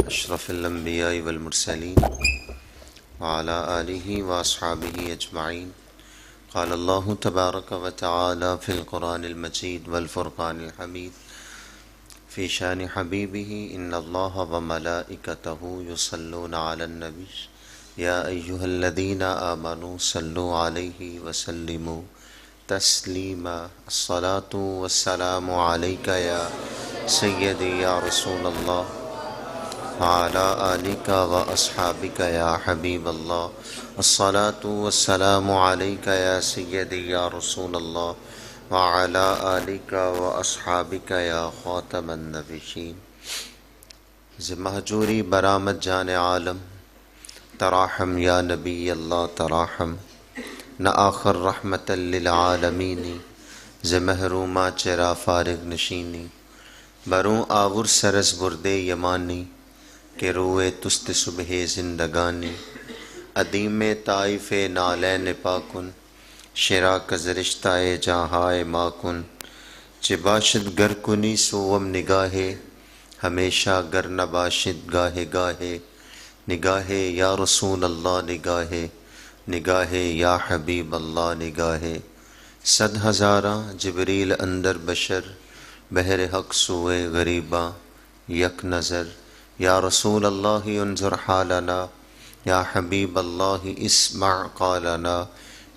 أشرف الأنبياء والمرسلين وعلى آله وأصحابه أجمعين. قال الله تبارك وتعالى في القرآن المجيد والفرقان الحميد في شان حبيبه إن الله وملائكته يصلون على النبي يا أيها الذين آمنوا صلوا عليه وسلموا تسليما. الصلاة والسلام عليك يا سيدي يا رسول الله وعلى آلك وأصحابك يا حبيب الله. الصلاة والسلام عليك يا سيدي يا رسول الله وعلى آلك وأصحابك يا خاتم النبيين. مہجوری برآمد جان عالم تراحم یا نبی اللہ تراحم. نہ آخر رحمت للعالمین ز محروما چرا فارغ نشینی. بروں آور سرس بردے یمانی کہ روئے تست صبح زندگانی. ادیم طائف نالین پاکن شرا کزرشتہ جہائے ماکن. چباشد گر کنی سوم نگاہے ہمیشہ گر نباشد گاہے گاہے. نگاہے یا رسول اللہ نگاہے نگاہے یا حبیب اللہ نگاہے. صد ہزارہ جبریل اندر بشر بہر حق سوئے غریباں یک نظر. یا رسول اللہ انظر حالنا یا حبیب اللہ اسمع قالنا.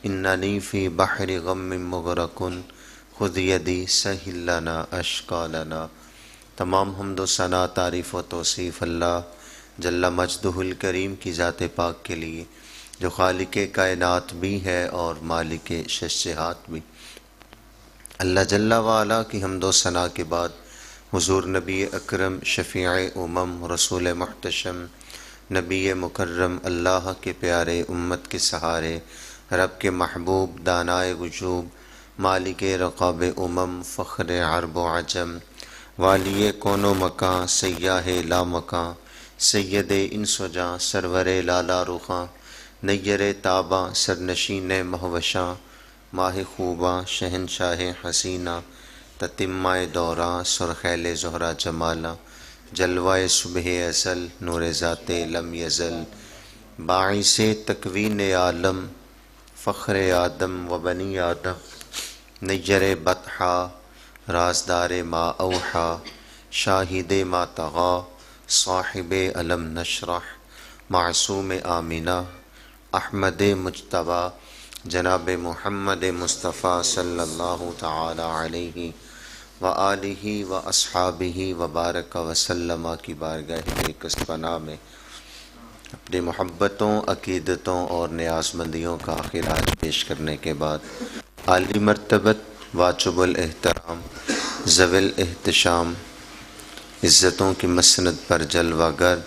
اننی فی بحر غم مغرق خذ یدی سہل لنا اشکالنا. تمام حمد و ثنا تعریف و توصیف اللہ جل مجدہ الکریم کی ذات پاک کے لیے جو خالق کائنات بھی ہے اور مالک ششہات بھی. اللہ جل وعلا کی حمد و ثنا کے بعد حضور نبی اکرم شفیع امم رسول محتشم نبی مکرم اللہ کے پیارے امت کے سہارے رب کے محبوب دانائے وجوب مالک رقاب امم فخر عرب و عجم والی کون و مکاں سیاہ لا مکاں سید انس و جاں سرور لالا رخاں نیر تاباں سرنشین مہوشاں ماہ خوباں شہنشاہ حسینہ تتمہ دوراں سرخیل زہرہ جمالاں جلوہ صبح ازل نور ذات لم یزل. باعث تکوین عالم فخر آدم و بنی آدم نیر بطحا رازدار ما اوحا شاہد ما طغا صاحب علم نشرح معصوم آمینہ احمد مجتبیٰ جناب محمد مصطفیٰ صلی اللہ تعالی علیہ وآلہ واصحابہ وبارک وسلم کی بارگاہ بےکس پناہ میں اپنی محبتوں عقیدتوں اور نیازمندیوں کا خراج پیش کرنے کے بعد عالی مرتبت واجب الاحترام ذوی الاحتشام عزتوں کی مسند پر جلوہ گر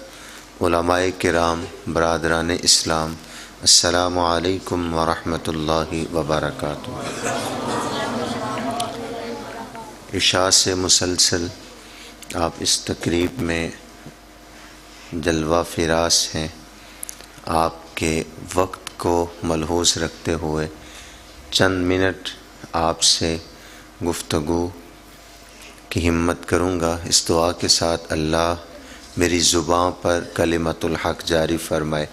علماء کرام برادران اسلام السلام علیکم ورحمۃ اللہ وبرکاتہ. عشاء سے مسلسل آپ اس تقریب میں جلوہ فراز ہیں. آپ کے وقت کو ملحوظ رکھتے ہوئے چند منٹ آپ سے گفتگو کی ہمت کروں گا اس دعا کے ساتھ اللہ میری زباں پر کلمت الحق جاری فرمائے،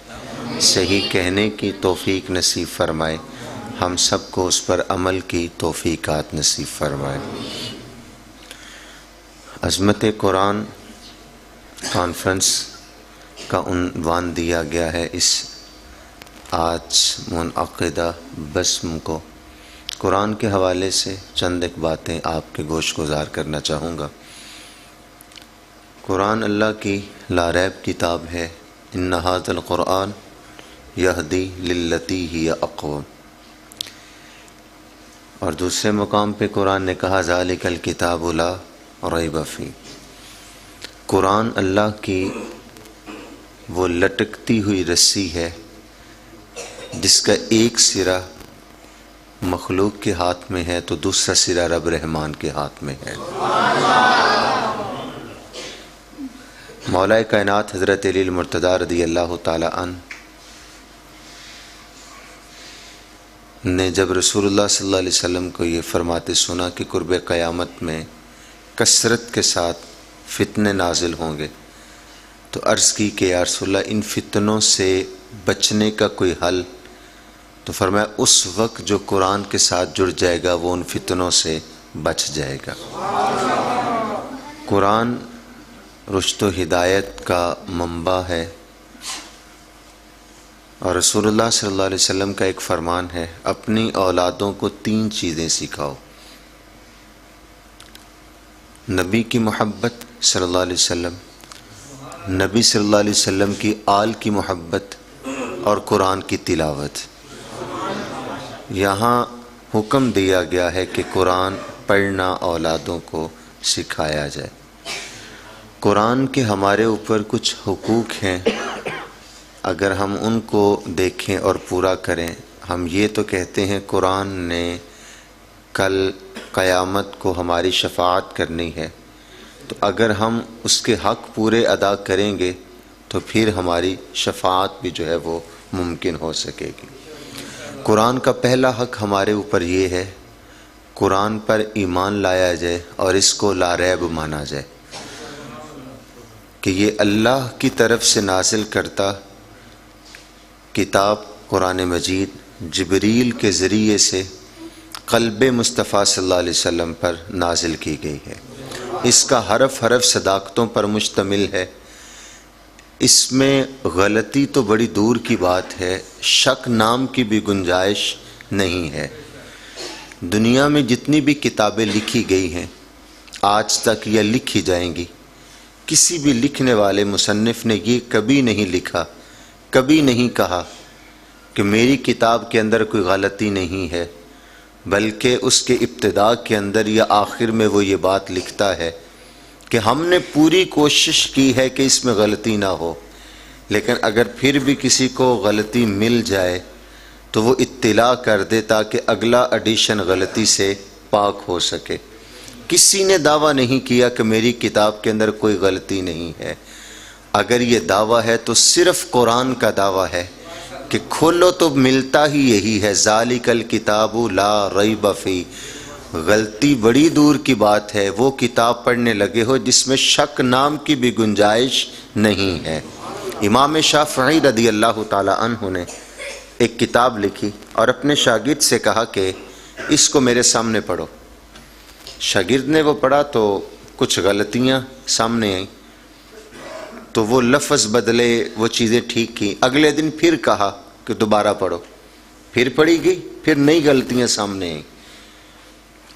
صحیح کہنے کی توفیق نصیب فرمائے، ہم سب کو اس پر عمل کی توفیقات نصیب فرمائے. عظمت قرآن کانفرنس کا عنوان دیا گیا ہے اس آج منعقدہ بزم کو. قرآن کے حوالے سے چند ایک باتیں آپ کے گوش گزار کرنا چاہوں گا. قرآن اللہ کی لاریب کتاب ہے. ان ھذا القرآن یہدی للتی ہی اقوم. اور دوسرے مقام پہ قرآن نے کہا ذالک الکتاب لا ریب فیہ. قرآن اللہ کی وہ لٹکتی ہوئی رسی ہے جس کا ایک سرا مخلوق کے ہاتھ میں ہے تو دوسرا سرا رب رحمان کے ہاتھ میں ہے. مولا کائنات حضرت علی المرتضیٰ رضی اللہ تعالی عنہ نے جب رسول اللہ صلی اللہ علیہ وسلم کو یہ فرماتے سنا کہ قرب قیامت میں کثرت کے ساتھ فتنے نازل ہوں گے تو عرض کی کہ یا رسول اللہ ان فتنوں سے بچنے کا کوئی حل؟ تو فرمایا اس وقت جو قرآن کے ساتھ جڑ جائے گا وہ ان فتنوں سے بچ جائے گا۔ قرآن رشد و ہدایت کا منبع ہے، اور رسول اللہ صلی اللہ علیہ وسلم کا ایک فرمان ہے، اپنی اولادوں کو 3 چیزیں سکھاؤ: نبی کی محبت صلی اللہ علیہ وسلم، نبی صلی اللہ علیہ وسلم کی آل کی محبت، اور قرآن کی تلاوت۔ یہاں حکم دیا گیا ہے کہ قرآن پڑھنا اولادوں کو سکھایا جائے۔ قرآن کے ہمارے اوپر کچھ حقوق ہیں، اگر ہم ان کو دیکھیں اور پورا کریں۔ ہم یہ تو کہتے ہیں قرآن نے کل قیامت کو ہماری شفاعت کرنی ہے، تو اگر ہم اس کے حق پورے ادا کریں گے تو پھر ہماری شفاعت بھی جو ہے وہ ممکن ہو سکے گی۔ قرآن کا پہلا حق ہمارے اوپر یہ ہے، قرآن پر ایمان لایا جائے اور اس کو لا ریب مانا جائے کہ یہ اللہ کی طرف سے نازل کرتا کتاب قرآن مجید جبریل کے ذریعے سے قلب مصطفیٰ صلی اللہ علیہ وسلم پر نازل کی گئی ہے۔ اس کا حرف حرف صداقتوں پر مشتمل ہے، اس میں غلطی تو بڑی دور کی بات ہے، شک نام کی بھی گنجائش نہیں ہے۔ دنیا میں جتنی بھی کتابیں لکھی گئی ہیں آج تک یا لکھی جائیں گی، کسی بھی لکھنے والے مصنف نے یہ کبھی نہیں لکھا، کبھی نہیں کہا کہ میری کتاب کے اندر کوئی غلطی نہیں ہے، بلکہ اس کے ابتداء کے اندر یا آخر میں وہ یہ بات لکھتا ہے کہ ہم نے پوری کوشش کی ہے کہ اس میں غلطی نہ ہو، لیکن اگر پھر بھی کسی کو غلطی مل جائے تو وہ اطلاع کر دے تاکہ اگلا ایڈیشن غلطی سے پاک ہو سکے۔ کسی نے دعویٰ نہیں کیا کہ میری کتاب کے اندر کوئی غلطی نہیں ہے۔ اگر یہ دعویٰ ہے تو صرف قرآن کا دعویٰ ہے کہ کھولو تو ملتا ہی یہی ہے، ذالک الکتاب لا ریب فیہ۔ غلطی بڑی دور کی بات ہے، وہ کتاب پڑھنے لگے ہو جس میں شک نام کی بھی گنجائش نہیں ہے۔ امام شافعی رضی اللہ تعالی عنہ نے ایک کتاب لکھی اور اپنے شاگرد سے کہا کہ اس کو میرے سامنے پڑھو۔ شاگرد نے وہ پڑھا تو کچھ غلطیاں سامنے آئیں، تو وہ لفظ بدلے، وہ چیزیں ٹھیک کی۔ اگلے دن پھر کہا کہ دوبارہ پڑھو، پھر پڑھی گئی، پھر نئی غلطیاں سامنے آئیں،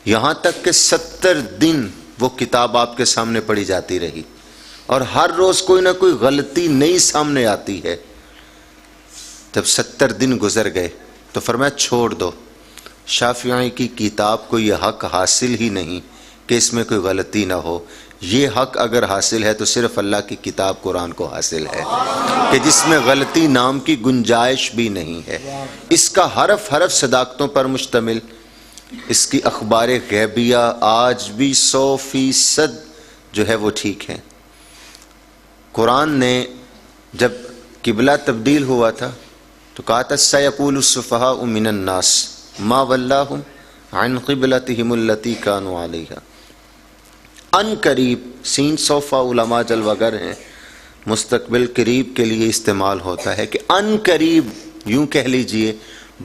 یہاں تک کہ 70 دن وہ کتاب آپ کے سامنے پڑھی جاتی رہی، اور ہر روز کوئی نہ کوئی غلطی نئی سامنے آتی ہے۔ جب 70 دن گزر گئے تو فرمایا چھوڑ دو، شافعی کی کتاب کو یہ حق حاصل ہی نہیں کہ اس میں کوئی غلطی نہ ہو۔ یہ حق اگر حاصل ہے تو صرف اللہ کی کتاب قرآن کو حاصل ہے کہ جس میں غلطی نام کی گنجائش بھی نہیں ہے۔ اس کا حرف حرف صداقتوں پر مشتمل، اس کی اخبار غیبیہ آج بھی 100% جو ہے وہ ٹھیک ہیں۔ قرآن نے جب قبلہ تبدیل ہوا تھا تو کہا تھا سَيَقُولُ السُّفَهَاءُ مِنَ النَّاسِ مَا وَلَّاهُمْ عَنْ قِبْلَتِهِمُ الَّتِي كَانُوا عَلَيْهَا۔ ان قریب، سین صوفہ علماء جلوگر ہیں، مستقبل قریب کے لیے استعمال ہوتا ہے کہ ان قریب، یوں کہہ لیجئے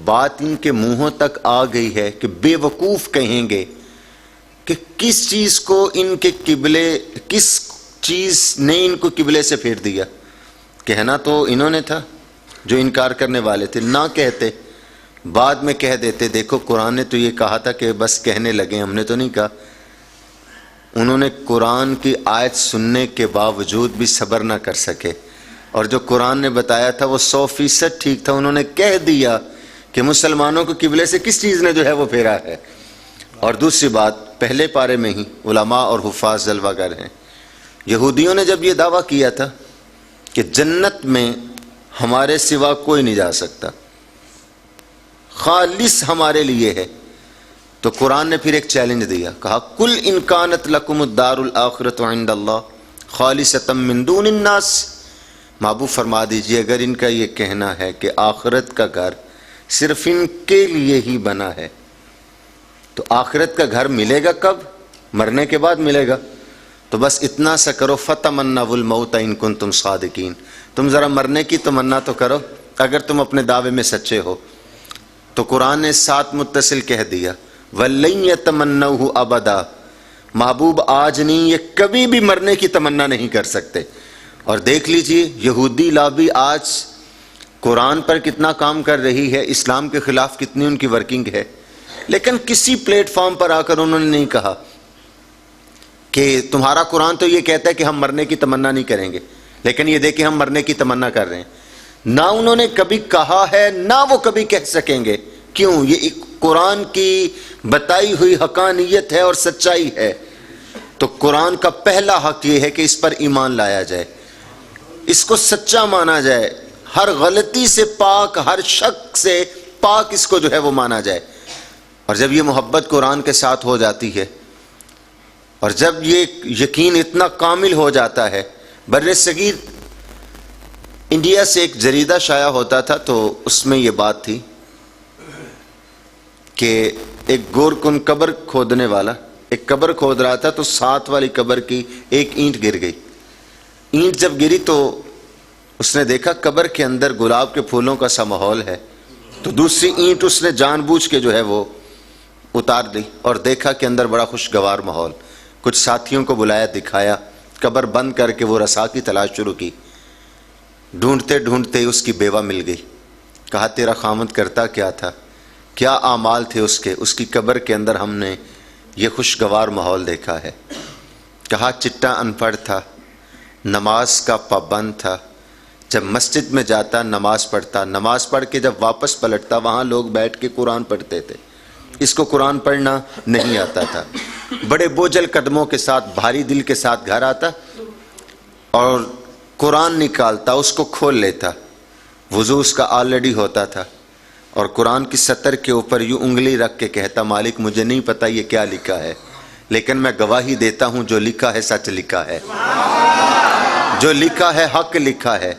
بات ان کے منہوں تک آ گئی ہے کہ بے وقوف کہیں گے کہ کس چیز کو ان کے قبلے، کس چیز نے ان کو قبلے سے پھیر دیا۔ کہنا تو انہوں نے تھا جو انکار کرنے والے تھے، نہ کہتے، بعد میں کہہ دیتے دیکھو قرآن نے تو یہ کہا تھا کہ بس کہنے لگے، ہم نے تو نہیں کہا۔ انہوں نے قرآن کی آیت سننے کے باوجود بھی صبر نہ کر سکے، اور جو قرآن نے بتایا تھا وہ 100% ٹھیک تھا، انہوں نے کہہ دیا کہ مسلمانوں کو قبلے سے کس چیز نے جو ہے وہ پھیرا ہے۔ اور دوسری بات، پہلے پارے میں ہی علماء اور حفاظ جلوہ گر ہیں، یہودیوں نے جب یہ دعویٰ کیا تھا کہ جنت میں ہمارے سوا کوئی نہیں جا سکتا، خالص ہمارے لیے ہے، تو قرآن نے پھر ایک چیلنج دیا، کہا کل ان کانت لکم الدار الآخرۃ عند اللہ خالصۃ من دون الناس۔ محبوب فرما دیجئے اگر ان کا یہ کہنا ہے کہ آخرت کا گھر صرف ان کے لیے ہی بنا ہے، تو آخرت کا گھر ملے گا کب؟ مرنے کے بعد ملے گا۔ تو بس اتنا سا کرو، فتمنوا الموت ان کنتم صادقین، تم ذرا مرنے کی تمنا تو کرو اگر تم اپنے دعوے میں سچے ہو۔ تو قرآن نے ساتھ متصل کہہ دیا وَلَن يَتَمَنَّوْهُ ابدا، محبوب آج نہیں، یہ کبھی بھی مرنے کی تمنا نہیں کر سکتے۔ اور دیکھ لیجئے یہودی لابی آج قرآن پر کتنا کام کر رہی ہے، اسلام کے خلاف کتنی ان کی ورکنگ ہے، لیکن کسی پلیٹ فارم پر آ کر انہوں نے نہیں کہا کہ تمہارا قرآن تو یہ کہتا ہے کہ ہم مرنے کی تمنا نہیں کریں گے، لیکن یہ دیکھیں ہم مرنے کی تمنا کر رہے ہیں۔ نہ انہوں نے کبھی کہا ہے، نہ وہ کبھی کہہ سکیں گے۔ کیوں؟ یہ ایک قرآن کی بتائی ہوئی حقانیت ہے اور سچائی ہے۔ تو قرآن کا پہلا حق یہ ہے کہ اس پر ایمان لایا جائے، اس کو سچا مانا جائے، ہر غلطی سے پاک، ہر شک سے پاک اس کو جو ہے وہ مانا جائے۔ اور جب یہ محبت قرآن کے ساتھ ہو جاتی ہے، اور جب یہ یقین اتنا کامل ہو جاتا ہے، بر صغیر انڈیا سے ایک جریدہ شائع ہوتا تھا، تو اس میں یہ بات تھی کہ ایک گورکن قبر کھودنے والا ایک قبر کھود رہا تھا، تو ساتھ والی قبر کی ایک اینٹ گر گئی۔ اینٹ جب گری تو اس نے دیکھا قبر کے اندر گلاب کے پھولوں کا سا ماحول ہے، تو دوسری اینٹ اس نے جان بوجھ کے جو ہے وہ اتار دی، اور دیکھا کہ اندر بڑا خوشگوار ماحول۔ کچھ ساتھیوں کو بلایا، دکھایا، قبر بند کر کے وہ رسا کی تلاش شروع کی۔ ڈھونڈتے ڈھونڈتے اس کی بیوہ مل گئی۔ کہا تیرا خامند کرتا کیا تھا، کیا اعمال تھے اس کے؟ اس کی قبر کے اندر ہم نے یہ خوشگوار ماحول دیکھا ہے۔ کہا چٹا ان پڑھ تھا، نماز کا پابند تھا، جب مسجد میں جاتا نماز پڑھتا، نماز پڑھ کے جب واپس پلٹتا وہاں لوگ بیٹھ کے قرآن پڑھتے تھے، اس کو قرآن پڑھنا نہیں آتا تھا۔ بڑے بوجھل قدموں کے ساتھ، بھاری دل کے ساتھ گھر آتا اور قرآن نکالتا، اس کو کھول لیتا، وضو اس کا آلریڈی ہوتا تھا، اور قرآن کی سطر کے اوپر یوں انگلی رکھ کے کہتا مالک مجھے نہیں پتا یہ کیا لکھا ہے، لیکن میں گواہی دیتا ہوں جو لکھا ہے سچ لکھا ہے، جو لکھا ہے حق لکھا ہے۔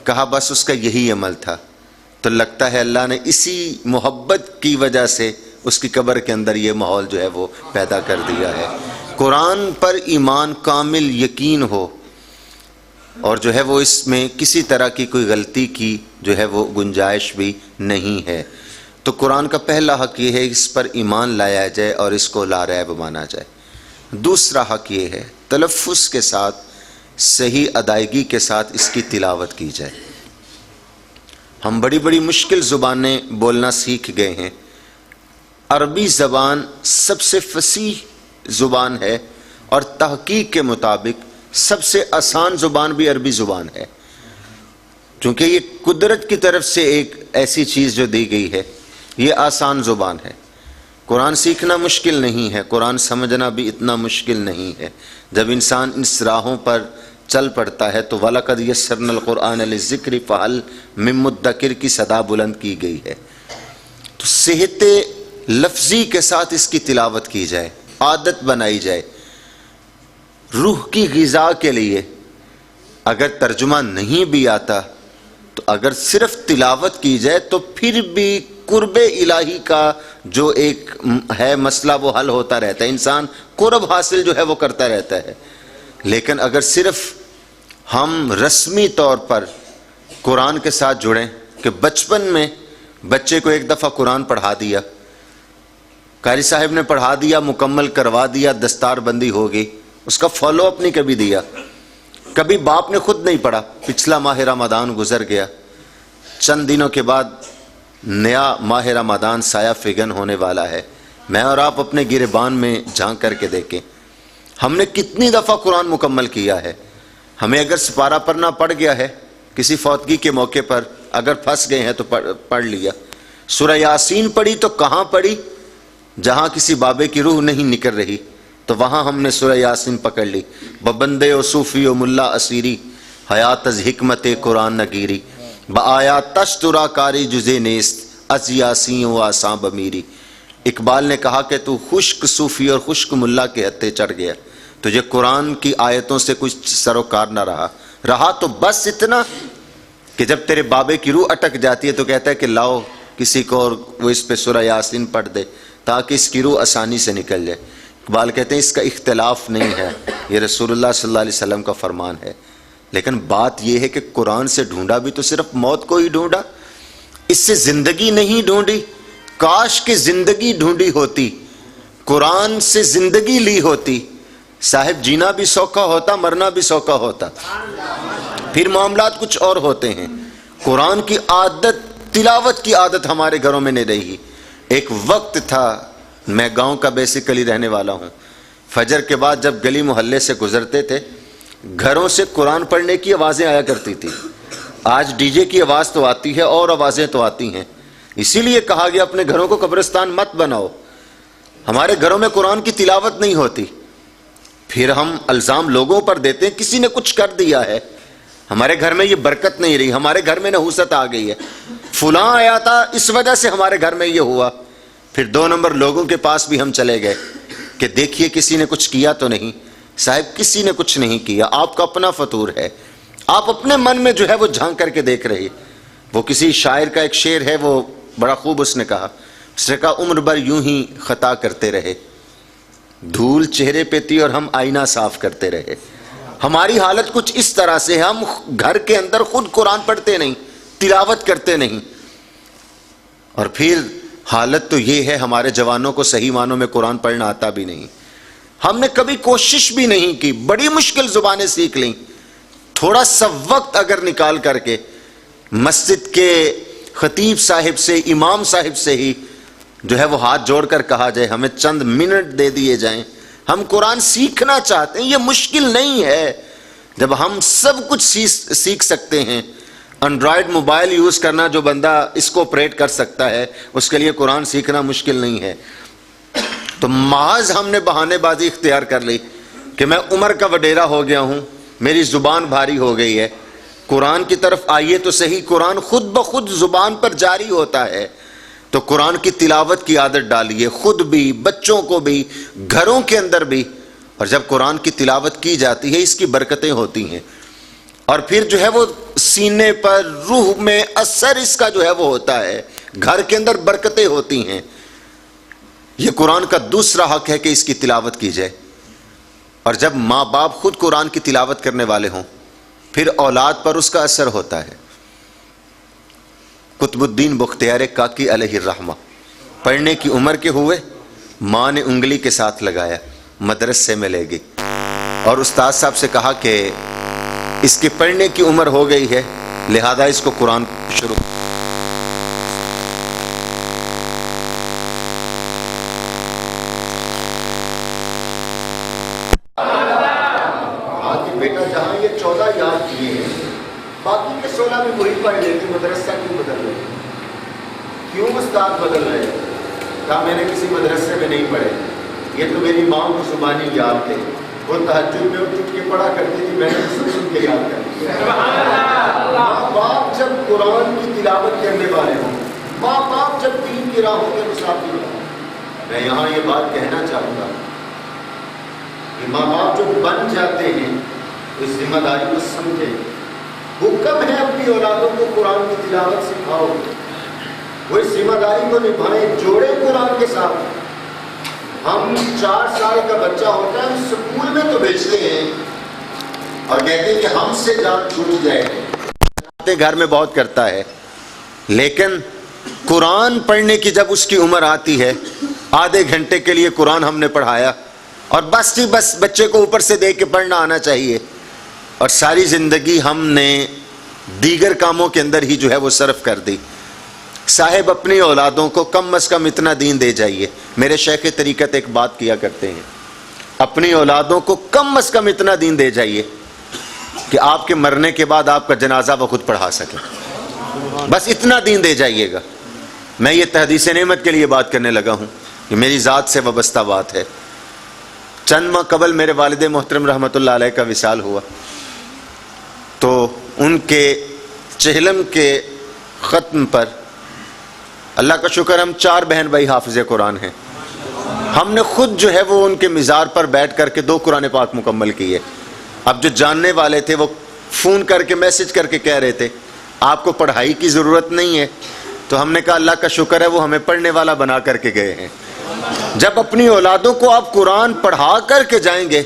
کہا بس اس کا یہی عمل تھا۔ تو لگتا ہے اللہ نے اسی محبت کی وجہ سے اس کی قبر کے اندر یہ ماحول جو ہے وہ پیدا کر دیا ہے۔ قرآن پر ایمان کامل یقین ہو، اور جو ہے وہ اس میں کسی طرح کی کوئی غلطی کی جو ہے وہ گنجائش بھی نہیں ہے۔ تو قرآن کا پہلا حق یہ ہے اس پر ایمان لایا جائے اور اس کو لا ریب مانا جائے۔ دوسرا حق یہ ہے تلفظ کے ساتھ، صحیح ادائیگی کے ساتھ اس کی تلاوت کی جائے۔ ہم بڑی بڑی مشکل زبانیں بولنا سیکھ گئے ہیں، عربی زبان سب سے فصیح زبان ہے، اور تحقیق کے مطابق سب سے آسان زبان بھی عربی زبان ہے، چونکہ یہ قدرت کی طرف سے ایک ایسی چیز جو دی گئی ہے، یہ آسان زبان ہے۔ قرآن سیکھنا مشکل نہیں ہے، قرآن سمجھنا بھی اتنا مشکل نہیں ہے۔ جب انسان اس راہوں پر چل پڑتا ہے تو وَلَقَدْ يَسَّرْنَا الْقُرْآنَ لِلذِّكْرِ فَهَلْ مِن مُدَّكِرٍ کی صدا بلند کی گئی ہے۔ تو صحت لفظی کے ساتھ اس کی تلاوت کی جائے، عادت بنائی جائے۔ روح کی غذا کے لیے اگر ترجمہ نہیں بھی آتا تو اگر صرف تلاوت کی جائے تو پھر بھی قرب الہی کا جو ایک ہے مسئلہ وہ حل ہوتا رہتا ہے، انسان قرب حاصل جو ہے وہ کرتا رہتا ہے۔ لیکن اگر صرف ہم رسمی طور پر قرآن کے ساتھ جڑیں کہ بچپن میں بچے کو ایک دفعہ قرآن پڑھا دیا، قاری صاحب نے پڑھا دیا، مکمل کروا دیا، دستار بندی ہو گئی، اس کا فالو اپ نہیں کبھی دیا، کبھی باپ نے خود نہیں پڑھا، پچھلا ماہ رمضان گزر گیا، چند دنوں کے بعد نیا ماہ رمضان سایہ فگن ہونے والا ہے۔ میں اور آپ اپنے گریبان میں جھانک کر کے دیکھیں ہم نے کتنی دفعہ قرآن مکمل کیا ہے۔ ہمیں اگر سپارہ پڑھنا پڑ گیا ہے کسی فوتگی کے موقع پر، اگر پھنس گئے ہیں تو پڑھ لیا۔ سورہ یاسین پڑھی تو کہاں پڑھی؟ جہاں کسی بابے کی روح نہیں نکل رہی تو وہاں ہم نے سورہ یاسین پکڑ لی۔ ببندے و صوفی و ملا اسیری، حیات از حکمت قرآن نگیری، بآیات تشترا کاری جزے نیست، از یاسین و آساں بمیری۔ اقبال نے کہا کہ تو خشک صوفی اور خشک ملا کے ہتھے چڑھ گیا، تجھے قرآن کی آیتوں سے کچھ سروکار نہ رہا تو بس اتنا کہ جب تیرے بابے کی روح اٹک جاتی ہے تو کہتا ہے کہ لاؤ کسی کو اور وہ اس پہ سورہ یاسین پڑھ دے تاکہ اس کی روح آسانی سے نکل جائے۔ اقبال کہتے ہیں اس کا اختلاف نہیں ہے، یہ رسول اللہ صلی اللہ علیہ وسلم کا فرمان ہے، لیکن بات یہ ہے کہ قرآن سے ڈھونڈا بھی تو صرف موت کو ہی ڈھونڈا، اس سے زندگی نہیں ڈھونڈی۔ کاش کہ زندگی ڈھونڈی ہوتی، قرآن سے زندگی لی ہوتی، صاحب جینا بھی سوکھا ہوتا، مرنا بھی سوکھا ہوتا، پھر معاملات کچھ اور ہوتے ہیں۔ قرآن کی عادت، تلاوت کی عادت ہمارے گھروں میں نہیں رہی۔ ایک وقت تھا، میں گاؤں کا بیسیکلی رہنے والا ہوں، فجر کے بعد جب گلی محلے سے گزرتے تھے گھروں سے قرآن پڑھنے کی آوازیں آیا کرتی تھی۔ آج ڈی جے کی آواز تو آتی ہے اور آوازیں تو آتی ہیں، اسی لیے کہا گیا اپنے گھروں کو قبرستان مت بناؤ۔ ہمارے گھروں میں قرآن کی تلاوت نہیں ہوتی، پھر ہم الزام لوگوں پر دیتے ہیں کسی نے کچھ کر دیا ہے، ہمارے گھر میں یہ برکت نہیں رہی، ہمارے گھر میں نحوست آ گئی ہے، فلاں آیا تھا اس وجہ سے ہمارے گھر میں یہ ہوا۔ پھر 2 نمبر لوگوں کے پاس بھی ہم چلے گئے کہ دیکھیے کسی نے کچھ کیا تو نہیں۔ صاحب کسی نے کچھ نہیں کیا، آپ کا اپنا فطور ہے، آپ اپنے من میں جو ہے وہ جھانک کر کے دیکھ رہے۔ وہ کسی شاعر کا ایک شعر ہے، وہ بڑا خوب اس نے کہا عمر بھر یوں ہی خطا کرتے رہے، دھول چہرے پہ تھی اور ہم آئینہ صاف کرتے رہے۔ ہماری حالت کچھ اس طرح سے ہے، ہم گھر کے اندر خود قرآن پڑھتے نہیں، تلاوت کرتے نہیں، اور پھر حالت تو یہ ہے ہمارے جوانوں کو صحیح معنوں میں قرآن پڑھنا آتا بھی نہیں۔ ہم نے کبھی کوشش بھی نہیں کی، بڑی مشکل زبانیں سیکھ لیں، تھوڑا سا وقت اگر نکال کر کے مسجد کے خطیب صاحب سے، امام صاحب سے ہی جو ہے وہ ہاتھ جوڑ کر کہا جائے ہمیں چند منٹ دے دیے جائیں، ہم قرآن سیکھنا چاہتے ہیں، یہ مشکل نہیں ہے۔ جب ہم سب کچھ سیکھ سکتے ہیں، انڈرائیڈ موبائل یوز کرنا جو بندہ اس کو آپریٹ کر سکتا ہے اس کے لیے قرآن سیکھنا مشکل نہیں ہے۔ تو محض ہم نے بہانے بازی اختیار کر لی کہ میں عمر کا وڈیرا ہو گیا ہوں، میری زبان بھاری ہو گئی ہے، قرآن کی طرف آئیے تو صحیح، قرآن خود بخود زبان پر جاری ہوتا ہے۔ تو قرآن کی تلاوت کی عادت ڈالیے، خود بھی، بچوں کو بھی، گھروں کے اندر بھی، اور جب قرآن کی تلاوت کی جاتی ہے اس کی برکتیں ہوتی ہیں، اور پھر جو ہے وہ سینے پر، روح میں اثر اس کا جو ہے وہ ہوتا ہے، گھر کے اندر برکتیں ہوتی ہیں۔ یہ قرآن کا دوسرا حق ہے کہ اس کی تلاوت کی جائے، اور جب ماں باپ خود قرآن کی تلاوت کرنے والے ہوں پھر اولاد پر اس کا اثر ہوتا ہے۔ قطب الدین بختیار کاکی علیہ الرحمہ پڑھنے کی عمر کے ہوئے، ماں نے انگلی کے ساتھ لگایا، مدرسے میں لے گئی اور استاد صاحب سے کہا کہ اس کی پڑھنے کی عمر ہو گئی ہے لہذا اس کو قرآن شروع۔ بیٹا جہاں یہ 14 یاد کیے ہیں باقی کے 16 بھی وہی پڑھ لیتے، مدرسہ کیوں بدل رہے، کیوں استاد بدل رہے؟ کہا میں نے کسی مدرسے میں نہیں پڑھے، یہ تو میری ماں کو زبانی یاد تھے، وہ تہجد میں اٹھ کے پڑھا کرتی تھی، میں نے سن کے یاد کر دیا۔ ماں باپ جب قرآن کی تلاوت کرنے والے ہوں، ماں باپ جب دین کی راہوں کے مسافر ہوں، میں یہاں یہ بات کہنا چاہوں گا کہ ماں باپ جو بن جاتے ہیں اس ذمہ داری کو سمجھیں، حکم ہے اپنی اولادوں کو قرآن کی تلاوت سکھاؤ، وہ اس ذمہ داری کو نبھائیں، جوڑیں قرآن کے ساتھ۔ ہم 4 سال کا بچہ ہوتا ہے، ہم سکول میں تو بھیجتے ہیں اور کہتے ہیں کہ ہم سے جان چھوٹ جائے، گھر میں بہت کرتا ہے، لیکن قرآن پڑھنے کی جب اس کی عمر آتی ہے، آدھے گھنٹے کے لیے قرآن ہم نے پڑھایا اور بس بچے کو اوپر سے دیکھ کے پڑھنا آنا چاہیے، اور ساری زندگی ہم نے دیگر کاموں کے اندر ہی جو ہے وہ صرف کر دی۔ صاحب اپنی اولادوں کو کم از کم اتنا دین دے جائیے۔ میرے شیخ طریقت ایک بات کیا کرتے ہیں، اپنی اولادوں کو کم از کم اتنا دین دے جائیے کہ آپ کے مرنے کے بعد آپ کا جنازہ وہ خود پڑھا سکے، بس اتنا دین دے جائیے گا۔ میں یہ تحدیث نعمت کے لیے بات کرنے لگا ہوں، یہ میری ذات سے وابستہ بات ہے۔ چند ماہ قبل میرے والد محترم رحمۃ اللہ علیہ کا وصال ہوا، تو ان کے چہلم کے ختم پر اللہ کا شکر ہم 4 بہن بھائی حافظ قرآن ہیں، ہم نے خود جو ہے وہ ان کے مزار پر بیٹھ کر کے 2 قرآن پاک مکمل کیے۔ اب جو جاننے والے تھے وہ فون کر کے میسج کر کے کہہ رہے تھے آپ کو پڑھائی کی ضرورت نہیں ہے، تو ہم نے کہا اللہ کا شکر ہے وہ ہمیں پڑھنے والا بنا کر کے گئے ہیں، جب اپنی اولادوں کو آپ قرآن پڑھا کر کے جائیں گے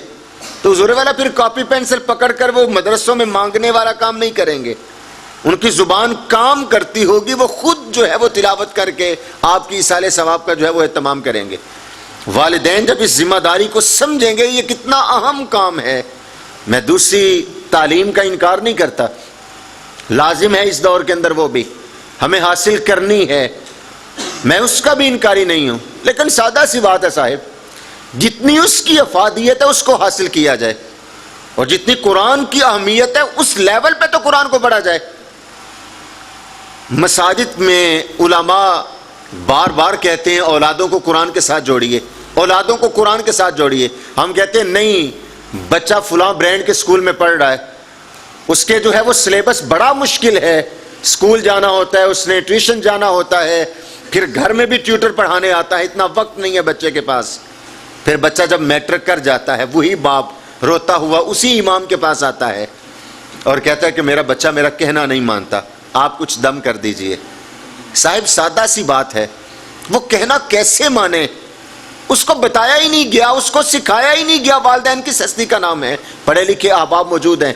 تو حضور والا پھر کاپی پینسل پکڑ کر وہ مدرسوں میں مانگنے والا کام نہیں کریں گے، ان کی زبان کام کرتی ہوگی، وہ خود جو ہے وہ تلاوت کر کے آپ کی ایصال ثواب کا جو ہے وہ اہتمام کریں گے۔ والدین جب اس ذمہ داری کو سمجھیں گے یہ کتنا اہم کام ہے، میں دوسری تعلیم کا انکار نہیں کرتا، لازم ہے اس دور کے اندر وہ بھی ہمیں حاصل کرنی ہے، میں اس کا بھی انکاری نہیں ہوں، لیکن سادہ سی بات ہے صاحب، جتنی اس کی افادیت ہے اس کو حاصل کیا جائے، اور جتنی قرآن کی اہمیت ہے اس لیول پہ تو قرآن کو پڑھا جائے۔ مساجد میں علماء بار بار کہتے ہیں اولادوں کو قرآن کے ساتھ جوڑیے، اولادوں کو قرآن کے ساتھ جوڑیے، ہم کہتے ہیں نہیں، بچہ فلاں برانڈ کے سکول میں پڑھ رہا ہے، اس کے جو ہے وہ سلیبس بڑا مشکل ہے، سکول جانا ہوتا ہے، اس نے ٹیوشن جانا ہوتا ہے، پھر گھر میں بھی ٹیوٹر پڑھانے آتا ہے، اتنا وقت نہیں ہے بچے کے پاس۔ پھر بچہ جب میٹرک کر جاتا ہے وہی باپ روتا ہوا اسی امام کے پاس آتا ہے اور کہتا ہے کہ میرا بچہ میرا کہنا نہیں مانتا، آپ کچھ دم کر دیجئے۔ صاحب سادہ سی بات ہے، وہ کہنا کیسے مانے؟ اس کو بتایا ہی نہیں گیا، اس کو سکھایا ہی نہیں گیا، والدین کی سستی کا نام ہے، پڑھے لکھے احباب موجود ہیں،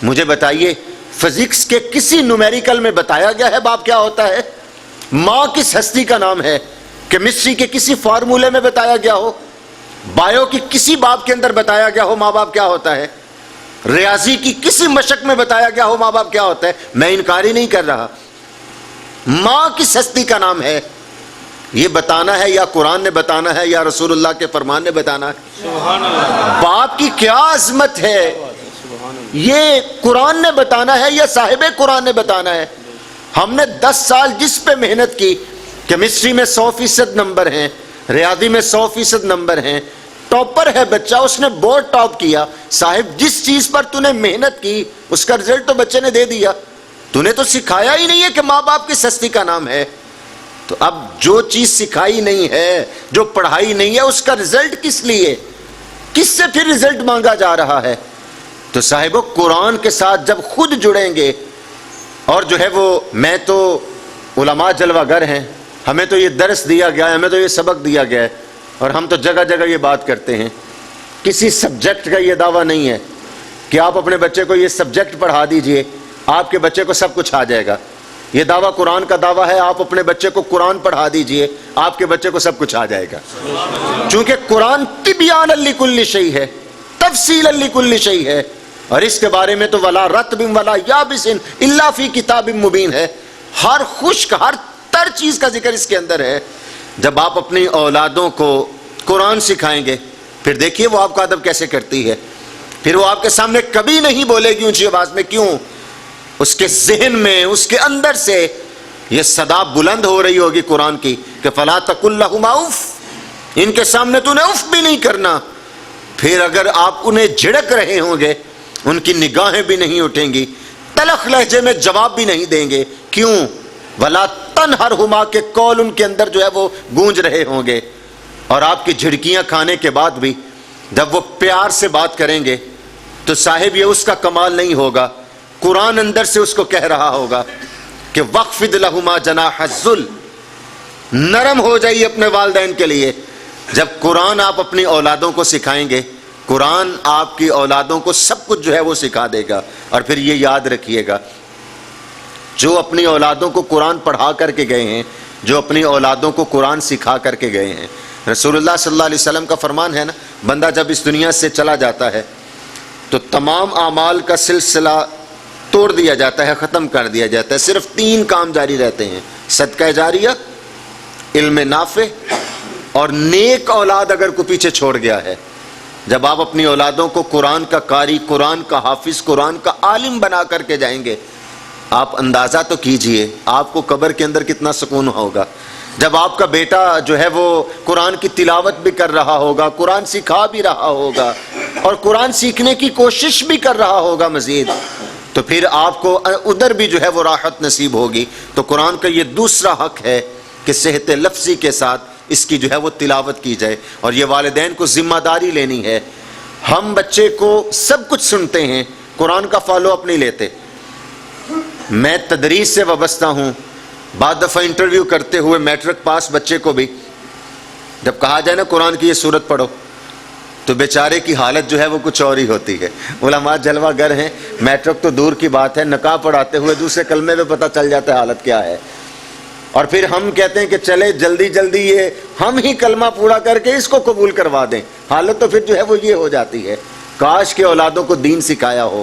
مجھے بتائیے فزکس کے کسی نومیریکل میں بتایا گیا ہے باپ کیا ہوتا ہے؟ ماں کس ہستی کا نام ہے؟ کیمسٹری کے کسی فارمولے میں بتایا گیا ہو؟ بایو کی کسی باب کے اندر بتایا گیا ہو ماں باپ کیا ہوتا ہے؟ ریاضی کی کسی مشق میں بتایا گیا ہو ماں باپ کیا ہوتا ہے؟ میں انکاری نہیں کر رہا، ماں کس ہستی کا نام ہے یہ بتانا ہے، یا قرآن نے بتانا ہے یا رسول اللہ کے فرمان نے بتانا ہے؟ سبحان اللہ۔ باپ کی کیا عظمت ہے یہ قرآن نے بتانا ہے یا صاحب قرآن نے بتانا ہے؟ ہم نے 10 سال جس پہ محنت کی، کیمسٹری میں 100% نمبر ہیں، ریاضی میں 100% نمبر ہیں، ٹاپر ہے بچہ، اس نے بورڈ ٹاپ کیا، صاحب جس چیز پر تو نے محنت کی اس کا رزلٹ تو بچے نے دے دیا، تو نے تو سکھایا ہی نہیں ہے کہ ماں باپ کی سستی کا نام ہے۔ تو اب جو چیز سکھائی نہیں ہے، جو پڑھائی نہیں ہے، اس کا رزلٹ کس لیے، کس سے پھر رزلٹ مانگا جا رہا ہے؟ تو صاحبو قرآن کے ساتھ جب خود جڑیں گے، اور جو ہے وہ میں تو علماء جلوہ گر ہیں، ہمیں تو یہ درس دیا گیا ہے، ہمیں تو یہ سبق دیا گیا ہے، اور ہم تو جگہ جگہ یہ بات کرتے ہیں، کسی سبجیکٹ کا یہ دعویٰ نہیں ہے کہ آپ اپنے بچے کو یہ سبجیکٹ پڑھا دیجئے آپ کے بچے کو سب کچھ آ جائے گا۔ یہ دعویٰ قرآن کا دعویٰ ہے، آپ اپنے بچے کو قرآن پڑھا دیجئے آپ کے بچے کو سب کچھ آ جائے گا، چونکہ قرآن تبیان لکل شیء ہے، تفصیل لکل شیء ہے، اور اس کے بارے میں تو ولا رطب ولا یابس الا فی کتاب مبین ہے، ہر خشک ہر تر چیز کا ذکر اس کے اندر ہے۔ جب آپ اپنی اولادوں کو قرآن سکھائیں گے، پھر دیکھیے وہ آپ کا ادب کیسے کرتی ہے، پھر وہ آپ کے سامنے کبھی نہیں بولے گی اونچی آواز میں، کیوں؟ اس کے ذہن میں، اس کے اندر سے یہ صدا بلند ہو رہی ہوگی قرآن کی کہ فلا تقل لہما اف، ان کے سامنے تو انہیں اف بھی نہیں کرنا۔ پھر اگر آپ انہیں جھڑک رہے ہوں گے ان کی نگاہیں بھی نہیں اٹھیں گی، تلخ لہجے میں جواب بھی نہیں دیں گے، کیوں؟ ولا تنہرہما کے قول ان کے اندر جو ہے وہ گونج رہے ہوں گے، اور آپ کی جھڑکیاں کھانے کے بعد بھی جب وہ پیار سے بات کریں گے تو صاحب یہ اس کا کمال نہیں ہوگا، قرآن اندر سے اس کو کہہ رہا ہوگا کہ وَخْفِضْ لَهُمَا جَنَاحَ الذُّلِّ، نرم ہو جائیے اپنے والدین کے لیے۔ جب قرآن آپ اپنی اولادوں کو سکھائیں گے، قرآن آپ کی اولادوں کو سب کچھ جو ہے وہ سکھا دے گا۔ اور پھر یہ یاد رکھیے گا، جو اپنی اولادوں کو قرآن پڑھا کر کے گئے ہیں، جو اپنی اولادوں کو قرآن سکھا کر کے گئے ہیں، رسول اللہ صلی اللہ علیہ وسلم کا فرمان ہے نا، بندہ جب اس دنیا سے چلا جاتا ہے تو تمام اعمال کا سلسلہ توڑ دیا جاتا ہے، ختم کر دیا جاتا ہے، صرف 3 کام جاری رہتے ہیں، صدقہ جاریہ، علم نافع، اور نیک اولاد اگر کوئی پیچھے چھوڑ گیا ہے۔ جب آپ اپنی اولادوں کو قرآن کا قاری، قرآن کا حافظ، قرآن کا عالم بنا کر کے جائیں گے، آپ اندازہ تو کیجئے آپ کو قبر کے اندر کتنا سکون ہوگا۔ جب آپ کا بیٹا جو ہے وہ قرآن کی تلاوت بھی کر رہا ہوگا، قرآن سکھا بھی رہا ہوگا، اور قرآن سیکھنے کی کوشش بھی کر رہا ہوگا مزید، تو پھر آپ کو ادھر بھی جو ہے وہ راحت نصیب ہوگی۔ تو قرآن کا یہ دوسرا حق ہے کہ صحت لفظی کے ساتھ اس کی جو ہے وہ تلاوت کی جائے، اور یہ والدین کو ذمہ داری لینی ہے۔ ہم بچے کو سب کچھ سنتے ہیں، قرآن کا فالو اپ نہیں لیتے۔ میں تدریس سے وابستہ ہوں، بعد دفعہ انٹرویو کرتے ہوئے میٹرک پاس بچے کو بھی جب کہا جائے نا قرآن کی یہ سورت پڑھو تو بیچارے کی حالت جو ہے وہ کچھ اور ہی ہوتی ہے. علماء جلوہ گر ہیں، میٹرک تو دور کی بات ہے، نقاب پڑھاتے ہوئے دوسرے کلمے میں پتہ چل جاتا ہے حالت کیا ہے. اور پھر ہم کہتے ہیں کہ چلے جلدی جلدی یہ ہم ہی کلمہ پورا کر کے اس کو قبول کروا دیں. حالت تو پھر جو ہے وہ یہ ہو جاتی ہے. کاش کے اولادوں کو دین سکھایا ہو،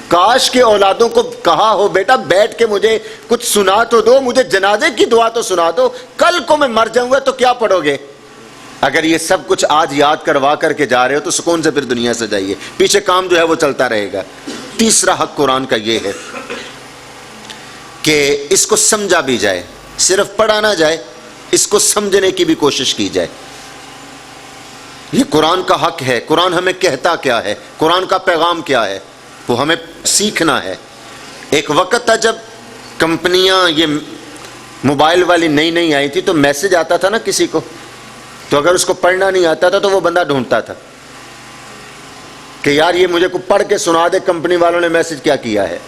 کاش کے اولادوں کو کہا ہو بیٹا بیٹھ کے مجھے کچھ سنا تو دو، مجھے جنازے کی دعا تو سنا دو، کل کو میں مر جاؤں گا تو کیا پڑھو گے. اگر یہ سب کچھ آج یاد کروا کر کے جا رہے ہو تو سکون سے پھر دنیا سے جائیے، پیچھے کام جو ہے وہ چلتا رہے گا. تیسرا حق قرآن کا یہ ہے کہ اس کو سمجھا بھی جائے، صرف پڑھا نہ جائے، اس کو سمجھنے کی بھی کوشش کی جائے. یہ قرآن کا حق ہے. قرآن ہمیں کہتا کیا ہے، قرآن کا پیغام کیا ہے، وہ ہمیں سیکھنا ہے. ایک وقت تھا جب کمپنیاں یہ موبائل والی نئی نئی آئی تھی تو میسج آتا تھا نا کسی کو، تو اگر اس کو پڑھنا نہیں آتا تھا تو وہ بندہ ڈھونڈتا تھا کہ یار یہ مجھے کو پڑھ کے سنا دے کمپنی والوں نے میسج کیا کیا ہے.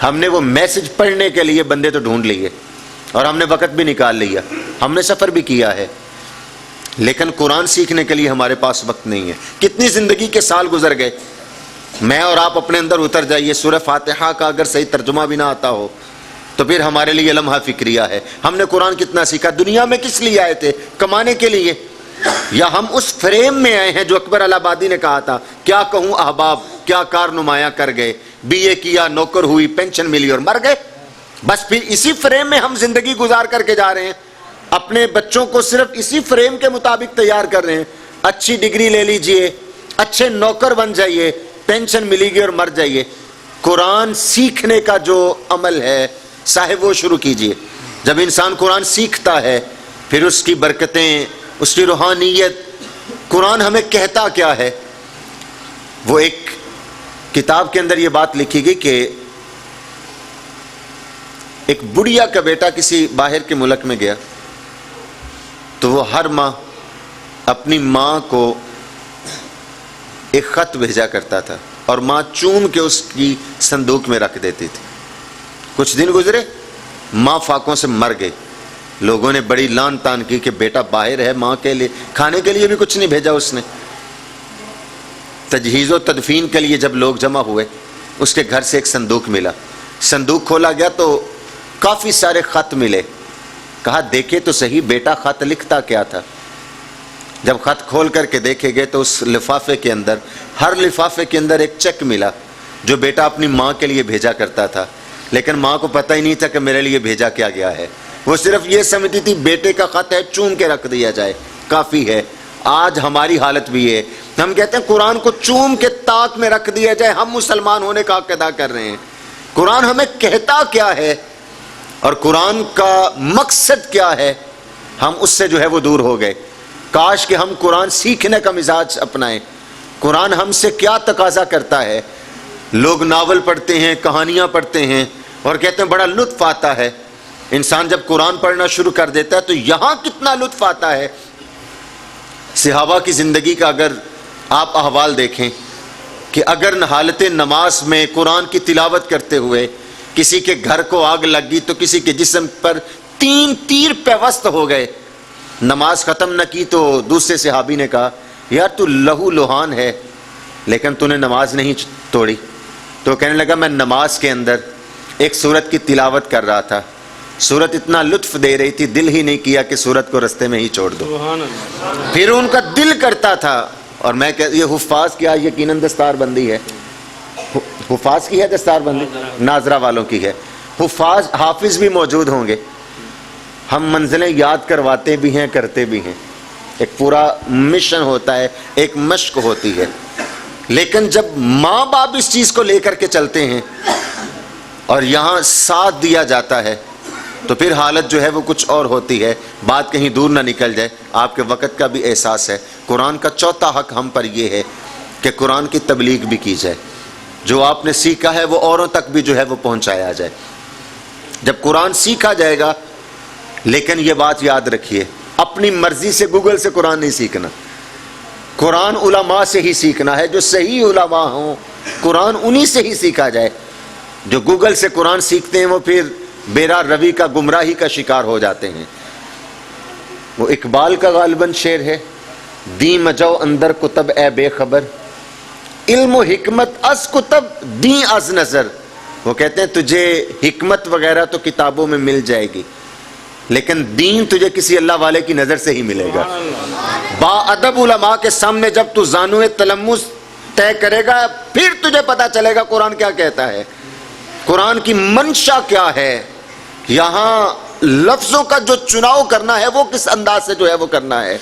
ہم نے وہ میسج پڑھنے کے لیے بندے تو ڈھونڈ لیے اور ہم نے وقت بھی نکال لیا، ہم نے سفر بھی کیا ہے، لیکن قرآن سیکھنے کے لیے ہمارے پاس وقت نہیں ہے. کتنی زندگی کے سال گزر گئے. میں اور آپ اپنے اندر اتر جائیے، سورہ فاتحہ کا اگر صحیح ترجمہ بھی نہ آتا ہو تو پھر ہمارے لیے لمحہ فکریہ ہے. ہم نے قرآن کتنا سیکھا؟ دنیا میں کس لیے آئے تھے؟ کمانے کے لیے؟ یا ہم اس فریم میں آئے ہیں جو اکبر الہ آبادی نے کہا تھا، کیا کہوں احباب کیا کار نمایاں کر گئے، بی اے کیا نوکر ہوئی پینشن ملی اور مر گئے. بس پھر اسی فریم میں ہم زندگی گزار کر کے جا رہے ہیں، اپنے بچوں کو صرف اسی فریم کے مطابق تیار کر رہے ہیں. اچھی ڈگری لے لیجئے، اچھے نوکر بن جائیے، پینشن ملے گی اور مر جائیے. قرآن سیکھنے کا جو عمل ہے صاحب وہ شروع کیجئے. جب انسان قرآن سیکھتا ہے پھر اس کی برکتیں، اس کی روحانیت. قرآن ہمیں کہتا کیا ہے؟ وہ ایک کتاب کے اندر یہ بات لکھی گئی کہ ایک بڑھیا کا بیٹا کسی باہر کے ملک میں گیا تو وہ ہر ماہ اپنی ماں کو ایک خط بھیجا کرتا تھا اور ماں چوم کے اس کی صندوق میں رکھ دیتی تھی. کچھ دن گزرے، ماں فاقوں سے مر گئی. لوگوں نے بڑی لان تان کی کہ بیٹا باہر ہے، ماں کے لیے کھانے کے لیے بھی کچھ نہیں بھیجا اس نے. تجہیز و تدفین کے لیے جب لوگ جمع ہوئے، اس کے گھر سے ایک صندوق ملا. صندوق کھولا گیا تو کافی سارے خط ملے. کہا دیکھے تو صحیح بیٹا خط لکھتا کیا تھا. جب خط کھول کر کے دیکھے گئے تو اس لفافے کے اندر، ہر لفافے کے اندر ایک چیک ملا جو بیٹا اپنی ماں کے لیے بھیجا کرتا تھا. لیکن ماں کو پتہ ہی نہیں تھا کہ میرے لیے بھیجا کیا گیا ہے. وہ صرف یہ سمجھتی تھی بیٹے کا خط ہے، چوم کے رکھ دیا جائے کافی ہے. آج ہماری حالت بھی ہے، ہم کہتے ہیں قرآن کو چوم کے طاق میں رکھ دیا جائے، ہم مسلمان ہونے کا حق ادا کر رہے ہیں. قرآن ہمیں کہتا کیا ہے اور قرآن کا مقصد کیا ہے، ہم اس سے جو ہے وہ دور ہو گئے. کاش کہ ہم قرآن سیکھنے کا مزاج اپنائیں. قرآن ہم سے کیا تقاضا کرتا ہے؟ لوگ ناول پڑھتے ہیں، کہانیاں پڑھتے ہیں اور کہتے ہیں بڑا لطف آتا ہے. انسان جب قرآن پڑھنا شروع کر دیتا ہے تو یہاں کتنا لطف آتا ہے. صحابہ کی زندگی کا اگر آپ احوال دیکھیں کہ اگر حالت نماز میں قرآن کی تلاوت کرتے ہوئے کسی کے گھر کو آگ لگ گئی تو کسی کے جسم پر 3 تیر پیوست ہو گئے، نماز ختم نہ کی تو دوسرے صحابی نے کہا یار تو لہو لوہان ہے لیکن تو نے نماز نہیں توڑی. تو کہنے لگا میں نماز کے اندر ایک سورت کی تلاوت کر رہا تھا، سورت اتنا لطف دے رہی تھی، دل ہی نہیں کیا کہ سورت کو رستے میں ہی چھوڑ دو. پھر ان کا دل کرتا تھا. اور میں کہ یہ حفاظ کیا یقیناً دستار بندی ہے، حفاظ کی ہے دستار بندی، ناظرہ والوں کی ہے. حافظ بھی موجود ہوں گے. ہم منزلیں یاد کرواتے بھی ہیں، کرتے بھی ہیں، ایک پورا مشن ہوتا ہے، ایک مشق ہوتی ہے. لیکن جب ماں باپ اس چیز کو لے کر کے چلتے ہیں اور یہاں ساتھ دیا جاتا ہے تو پھر حالت جو ہے وہ کچھ اور ہوتی ہے. بات کہیں دور نہ نکل جائے، آپ کے وقت کا بھی احساس ہے. قرآن کا چوتھا حق ہم پر یہ ہے کہ قرآن کی تبلیغ بھی کی جائے. جو آپ نے سیکھا ہے وہ اوروں تک بھی جو ہے وہ پہنچایا جائے. جب قرآن سیکھا جائے گا، لیکن یہ بات یاد رکھیے اپنی مرضی سے گوگل سے قرآن نہیں سیکھنا. قرآن علماء سے ہی سیکھنا ہے، جو صحیح علماء ہوں قرآن انہی سے ہی سیکھا جائے. جو گوگل سے قرآن سیکھتے ہیں وہ پھر بیرا روی کا، گمراہی کا شکار ہو جاتے ہیں. وہ اقبال کا غالباً شعر ہے، دی مجو اندر کتب اے بے خبر، علم و حکمت از کتب دی از نظر۔ وہ کہتے ہیں تجھے حکمت وغیرہ تو کتابوں میں مل جائے گی، لیکن دین تجھے کسی اللہ والے کی نظر سے ہی ملے گا۔ با ادب علماء کے سامنے جب تو زانو تلمس طے کرے گا، پھر تجھے پتا چلے گا قرآن کیا کہتا ہے، قرآن کی منشا کیا ہے، یہاں لفظوں کا جو چناؤ کرنا ہے وہ کس انداز سے جو ہے وہ کرنا ہے۔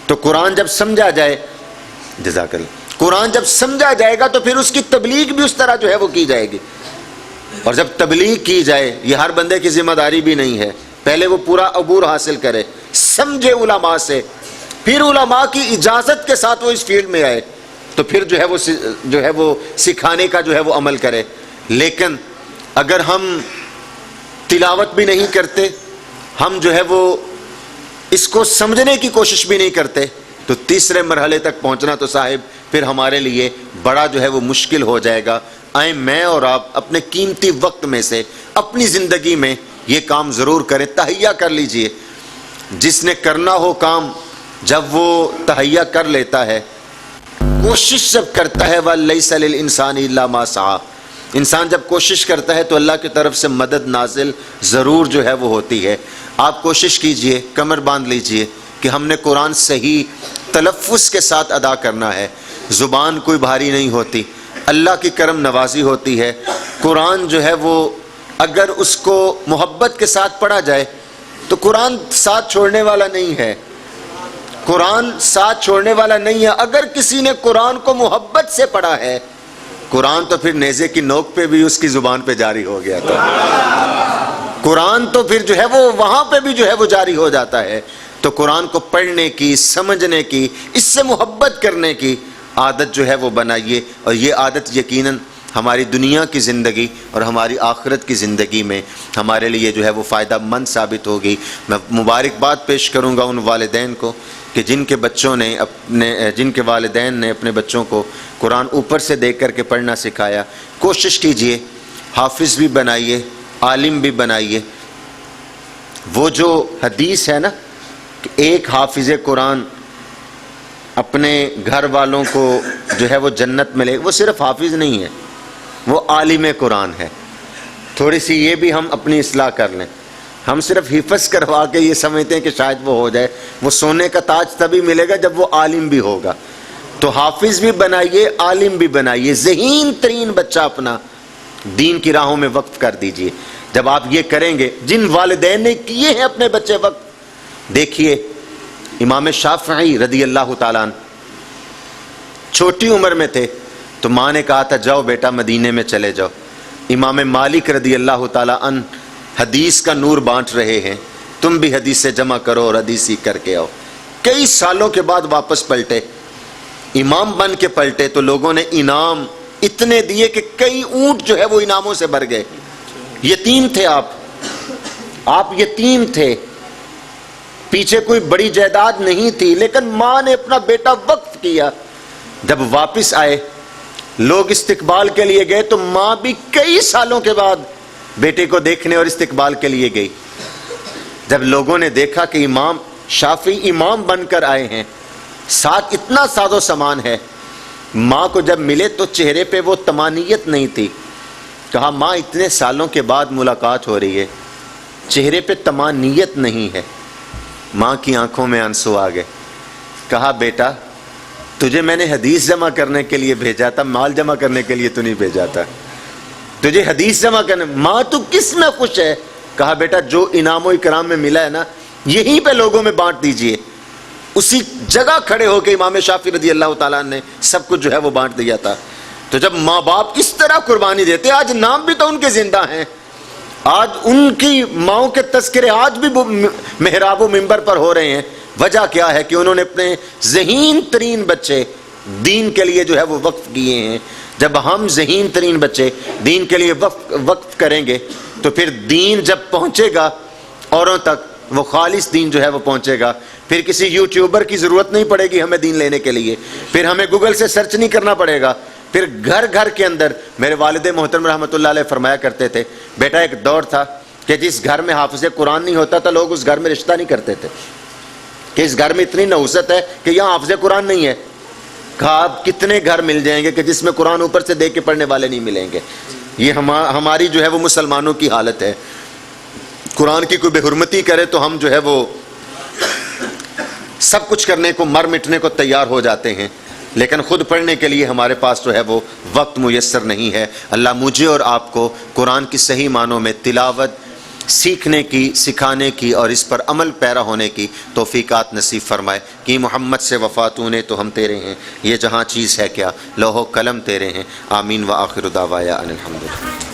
تو قرآن جب سمجھا جائے، جزاک اللہ، قرآن جب سمجھا جائے گا تو پھر اس کی تبلیغ بھی اس طرح جو ہے وہ کی جائے گی۔ اور جب تبلیغ کی جائے، یہ ہر بندے کی ذمہ داری بھی نہیں ہے، پہلے وہ پورا عبور حاصل کرے، سمجھے علماء سے، پھر علماء کی اجازت کے ساتھ وہ اس فیلڈ میں آئے، تو پھر جو ہے وہ سکھانے کا جو ہے وہ عمل کرے۔ لیکن اگر ہم تلاوت بھی نہیں کرتے، ہم جو ہے وہ اس کو سمجھنے کی کوشش بھی نہیں کرتے، تو تیسرے مرحلے تک پہنچنا تو صاحب پھر ہمارے لیے بڑا جو ہے وہ مشکل ہو جائے گا۔ آئیں میں اور آپ اپنے قیمتی وقت میں سے اپنی زندگی میں یہ کام ضرور کریں، تہیہ کر لیجئے۔ جس نے کرنا ہو کام، جب وہ تہیہ کر لیتا ہے، کوشش جب کرتا ہے، وَلَيْسَ لِلْإِنسَانِ إِلَّا مَا سَعَىٰ، انسان جب کوشش کرتا ہے تو اللہ کی طرف سے مدد نازل ضرور جو ہے وہ ہوتی ہے۔ آپ کوشش کیجئے، کمر باندھ لیجئے کہ ہم نے قرآن صحیح تلفظ کے ساتھ ادا کرنا ہے، زبان کوئی بھاری نہیں ہوتی، اللہ کی کرم نوازی ہوتی ہے۔ قرآن جو ہے وہ اگر اس کو محبت کے ساتھ پڑھا جائے تو قرآن ساتھ چھوڑنے والا نہیں ہے، قرآن ساتھ چھوڑنے والا نہیں ہے۔ اگر کسی نے قرآن کو محبت سے پڑھا ہے، قرآن تو پھر نیزے کی نوک پہ بھی اس کی زبان پہ جاری ہو گیا تھا، قرآن تو پھر جو ہے وہ وہاں پہ بھی جو ہے وہ جاری ہو جاتا ہے۔ تو قرآن کو پڑھنے کی، سمجھنے کی، اس سے محبت کرنے کی عادت جو ہے وہ بنائیے، اور یہ عادت یقیناً ہماری دنیا کی زندگی اور ہماری آخرت کی زندگی میں ہمارے لیے جو ہے وہ فائدہ مند ثابت ہوگی۔ میں مبارکباد پیش کروں گا ان والدین کو کہ جن کے والدین نے اپنے بچوں کو قرآن اوپر سے دیکھ کر کے پڑھنا سکھایا۔ کوشش کیجئے حافظ بھی بنائیے، عالم بھی بنائیے۔ وہ جو حدیث ہے نا کہ ایک حافظ قرآن اپنے گھر والوں کو جو ہے وہ جنت ملے، وہ صرف حافظ نہیں ہے، وہ عالم قرآن ہے۔ تھوڑی سی یہ بھی ہم اپنی اصلاح کر لیں۔ ہم صرف حفظ کروا کے یہ سمجھتے ہیں کہ شاید وہ ہو جائے، وہ سونے کا تاج تبھی ملے گا جب وہ عالم بھی ہوگا۔ تو حافظ بھی بنائیے، عالم بھی بنائیے، ذہین ترین بچہ اپنا دین کی راہوں میں وقف کر دیجئے۔ جب آپ یہ کریں گے، جن والدین نے کیے ہیں اپنے بچے وقف، دیکھیے امام شافعی رضی اللہ تعالیٰ عنہ چھوٹی عمر میں تھے تو ماں نے کہا تھا جاؤ بیٹا مدینے میں چلے جاؤ۔ امام مالک رضی اللہ تعالیٰ عنہ حدیث کا نور بانٹ رہے ہیں، تم بھی حدیث سے جمع کرو اور حدیث سیکھ کر کے آؤ۔ کئی سالوں کے بعد واپس پلٹے، امام بن کے پلٹے تو لوگوں نے انعام اتنے دیے کہ کئی اونٹ جو ہے وہ انعاموں سے بھر گئے۔ یتیم تھے آپ یتیم تھے، پیچھے کوئی بڑی جائیداد نہیں تھی، لیکن ماں نے اپنا بیٹا وقف کیا۔ جب واپس آئے، لوگ استقبال کے لیے گئے تو ماں بھی کئی سالوں کے بعد بیٹے کو دیکھنے اور استقبال کے لیے گئی۔ جب لوگوں نے دیکھا کہ امام شافعی امام بن کر آئے ہیں، ساتھ اتنا ساز و سامان ہے، ماں کو جب ملے تو چہرے پہ وہ طمانینت نہیں تھی۔ کہا ماں اتنے سالوں کے بعد ملاقات ہو رہی ہے، چہرے پہ طمانینت نہیں ہے۔ ماں کی آنکھوں میں آنسو آ گئے۔ کہا بیٹا تجھے میں نے حدیث جمع کرنے کے لیے بھیجا تھا، مال جمع کرنے کے لیے تو نہیں بھیجا تھا، تجھے حدیث جمع کرنے۔ ماں تو کس میں خوش ہے؟ کہا بیٹا جو انعام و اکرام میں ملا ہے نا، یہیں پہ لوگوں میں بانٹ دیجئے۔ اسی جگہ کھڑے ہو کے امام شافعی رضی اللہ تعالیٰ نے سب کچھ جو ہے وہ بانٹ دیا تھا۔ تو جب ماں باپ اس طرح قربانی دیتے، آج نام بھی تو ان کے زندہ ہیں، آج ان کی ماؤں کے تذکرے آج بھی محراب و منبر پر ہو رہے ہیں۔ وجہ کیا ہے کہ انہوں نے اپنے ذہین ترین بچے دین کے لیے جو ہے وہ وقف کیے ہیں۔ جب ہم ذہین ترین بچے دین کے لیے وقف کریں گے تو پھر دین جب پہنچے گا اوروں تک، وہ خالص دین جو ہے وہ پہنچے گا۔ پھر کسی یوٹیوبر کی ضرورت نہیں پڑے گی ہمیں دین لینے کے لیے، پھر ہمیں گوگل سے سرچ نہیں کرنا پڑے گا۔ پھر گھر گھر کے اندر، میرے والد محترم رحمۃ اللہ علیہ فرمایا کرتے تھے، بیٹا ایک دور تھا کہ جس گھر میں حافظ قرآن نہیں ہوتا تھا لوگ اس گھر میں رشتہ نہیں کرتے تھے۔ کہ اس گھر میں اتنی نحوست ہے کہ یہاں حافظ قرآن نہیں ہے. کہا آپ کتنے گھر مل جائیں گے کہ جس میں قرآن اوپر سے دیکھ کے پڑھنے والے نہیں ملیں گے. یہ ہماری جو ہے وہ مسلمانوں کی حالت ہے. قرآن کی کوئی بے حرمتی کرے تو ہم جو ہے وہ سب کچھ کرنے کو، مر مٹنے کو تیار ہو جاتے ہیں، لیکن خود پڑھنے کے لیے ہمارے پاس جو ہے وہ وقت میسر نہیں ہے. اللہ مجھے اور آپ کو قرآن کی صحیح معنوں میں تلاوت سیکھنے کی، سکھانے کی اور اس پر عمل پیرا ہونے کی توفیقات نصیب فرمائے. کہ محمد سے وفا تو نے تو ہم تیرے ہیں، یہ جہاں چیز ہے کیا لوح و قلم تیرے ہیں. آمین. وآخر دعوایا ان الحمدللہ.